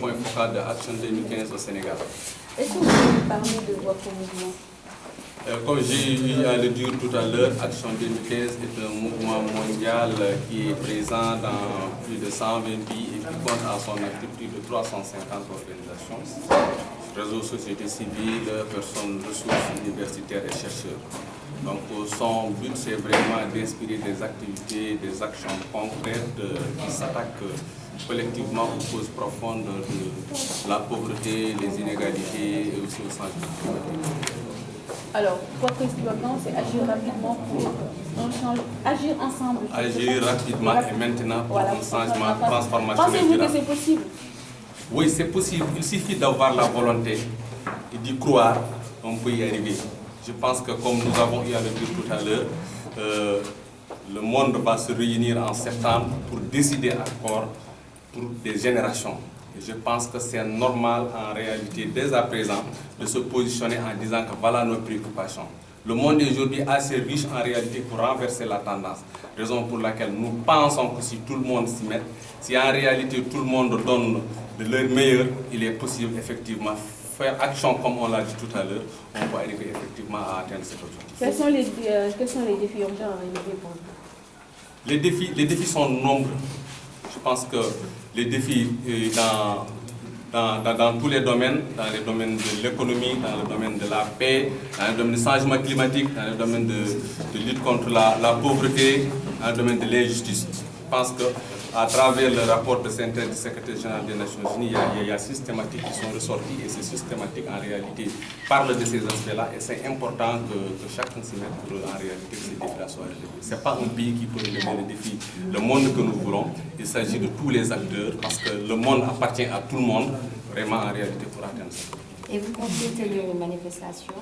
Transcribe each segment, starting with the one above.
point focal de Action 2015 au Sénégal. Est-ce que vous pouvez parler de votre mouvement? Comme j'ai eu à le dire tout à l'heure, Action 2015 est un mouvement mondial qui est présent dans plus de 120 pays et qui compte à son actif plus de 350 organisations, réseaux, société civile, personnes, ressources universitaires et chercheurs. Donc son but, c'est vraiment d'inspirer des activités, des actions concrètes qui s'attaquent collectivement aux causes profondes de la pauvreté, les inégalités et aussi au changement climatique. Alors, votre slogan, c'est agir rapidement pour un changement, agir ensemble. Agir rapidement et maintenant pour un changement transformationnel. Pensez-vous que c'est possible? Oui, c'est possible. Il suffit d'avoir la volonté et d'y croire, on peut y arriver. Je pense que comme nous avons eu à le dire tout à l'heure, le monde va se réunir en septembre pour décider encore pour des générations. Et je pense que c'est normal en réalité dès à présent de se positionner en disant que voilà nos préoccupations. Le monde aujourd'hui est assez riche en réalité pour renverser la tendance. Raison pour laquelle nous pensons que si tout le monde s'y met, si en réalité tout le monde donne de leur meilleur, il est possible effectivement faire action comme on l'a dit tout à l'heure, on peut arriver effectivement à atteindre cet objectif. Quels sont les défis urgents à relever pour vous? Les défis sont nombreux. Je pense que les défis dans tous les domaines, dans les domaines de l'économie, dans le domaine de la paix, dans le domaine du changement climatique, dans le domaine de lutte contre la pauvreté, dans le domaine de l'injustice. Je pense qu'à travers le rapport de synthèse du secrétaire général des Nations Unies, il y a systématiques qui sont ressorties et ces systématiques en réalité parlent de ces aspects-là et c'est important que chacun s'y mette pour en réalité que ces défis-là soient relevés. Ce n'est pas un pays qui peut relever les défis, le monde que nous voulons, il s'agit de tous les acteurs parce que le monde appartient à tout le monde, vraiment en réalité pour atteindre ça. Et vous comptez tenir une manifestation?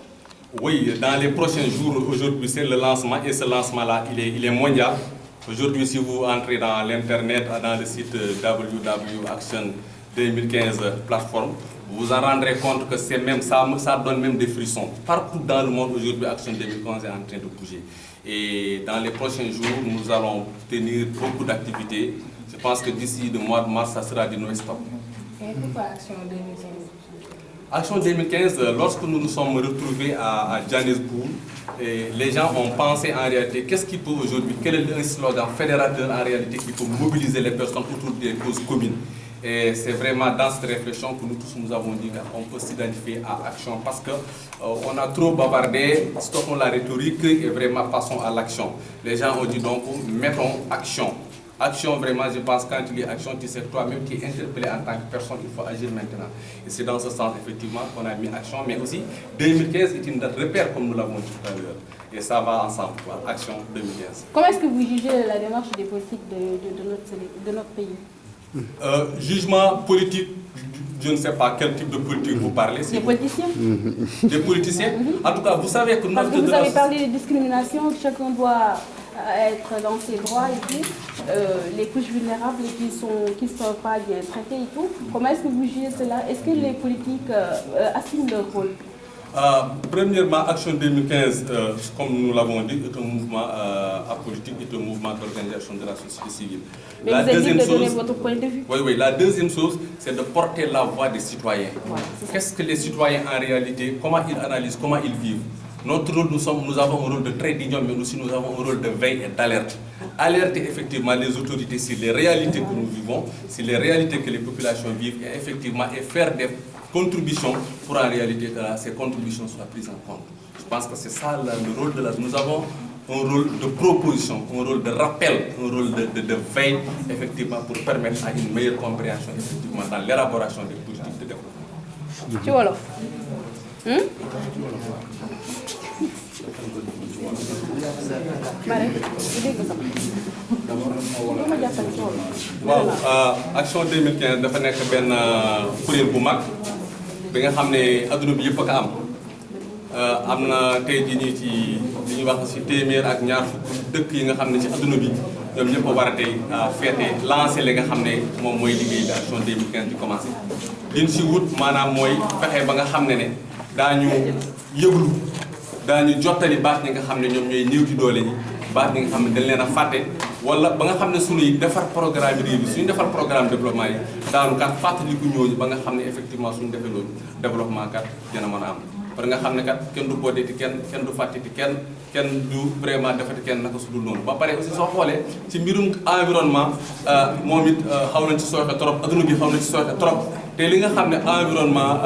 Oui, dans les prochains jours, aujourd'hui c'est le lancement et ce lancement-là, il est mondial. Aujourd'hui, si vous entrez dans l'internet, dans le site www.action 2015 plateforme, vous vous en rendrez compte que c'est même ça donne même des frissons. Partout dans le monde aujourd'hui, Action 2015 est en train de bouger. Et dans les prochains jours, nous allons tenir beaucoup d'activités. Je pense que d'ici le mois de mars, ça sera du non-stop. Et pourquoi Action 2015? Action 2015, lorsque nous nous sommes retrouvés à Johannesburg, les gens ont pensé en réalité, qu'est-ce qui peut aujourd'hui, quel est le slogan fédérateur en réalité qui peut mobiliser les personnes autour des causes communes. Et c'est vraiment dans cette réflexion que nous tous nous avons dit qu'on peut s'identifier à Action parce qu'on a trop bavardé, stoppons la rhétorique et vraiment passons à l'action. Les gens ont dit donc, mettons action. Action, vraiment, je pense, quand tu dis action, tu sais toi-même, tu es interpellé en tant que personne, il faut agir maintenant. Et c'est dans ce sens, effectivement, qu'on a mis action, mais aussi 2015 est une date repère, comme nous l'avons dit tout à l'heure. Et ça va ensemble, quoi. Action 2015. Comment est-ce que vous jugez la démarche des politiques de notre pays? Jugement politique, je ne sais pas quel type de politique vous parlez. Des politiciens? Des politiciens. En tout cas, vous savez que... Parce que vous avez parlé de discrimination, que chacun doit être dans ses droits et puis les couches vulnérables qui ne sont pas bien traitées et tout. Comment est-ce que vous jugez cela? Est-ce que les politiques assument leur rôle? Premièrement, Action 2015, comme nous l'avons dit, est un mouvement apolitique, est un mouvement d'organisation de la société civile. Mais vous avez dit de donner votre point de vue. Oui, la deuxième chose, c'est de porter la voix des citoyens. Qu'est-ce que les citoyens en réalité, comment ils analysent, comment ils vivent? Notre rôle, nous avons un rôle de trait d'union, mais aussi nous avons un rôle de veille et d'alerte. Alerter effectivement les autorités sur les réalités que nous vivons, sur les réalités que les populations vivent, et effectivement et faire des contributions pour en réalité que ces contributions soient prises en compte. Je pense que c'est ça le rôle de la... Nous avons un rôle de proposition, un rôle de rappel, un rôle de veille, effectivement, pour permettre à une meilleure compréhension, effectivement, dans l'élaboration des politiques de développement. Tu vois là. waaw Action 2015 dafa nekk benn kuréel bu mag bi nga xam ne adduna bi yëpp a ko am na tey jii nii ci li ñuy wax ci téeméer ak ñaar fukk dëkk yi nga xam ne ci adduna bi ñoom ñëpp a war a tey feete lancé li nga xam ne moom mooy liggéey bi Action 2015 di commencé. liñ si wut maanaam mooy fexe ba nga xam ne daañu yëglu daañu jottali baat ñi nga xam ne ñoom ñooy néew ci doole ñi baat ñi nga xam ne dañ leen a fàtte wala ba nga xam ne suñuy defar programme réew bi suñu defar programme développement yi daanu kat fàttaliku ñooñu ba nga xam ne effectivement suñu defee loolu développement kat dina mën a am parce nga xam ne kat kenn du boodeti kenn du fàttiti kenn du vraiment defati kenn naka su dul noonu ba pare aussi soo xoolee ci mbirum environnement moom it xaw nañ ci sooxe trop adduna bi xaw na ci sooxe trop te li nga xam ne environnement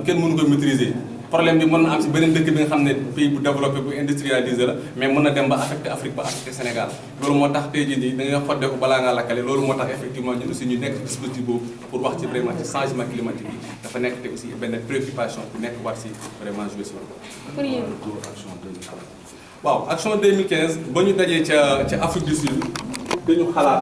kenn mënu ko maîtriser problème bi mën na am si beneen dëkk bi nga xam ne pays bu développé bu industrialisé la mais mën na dem ba affecté Afrique ba affecté Sénégal loolu moo tax tey jii nii da nga xoddeeku balaa ngaa lakkale loolu moo tax effectivement ñun aussi ñu nekk ci dispositif boobu pour wax ci vraiment ci changement climatique yi dafa nekk te aussi benn préoccupation bu nekk war si vraiment jouer si loolu. waaw action 2015 ba ñu dajee ca Afrique du Sud dañu xalaat.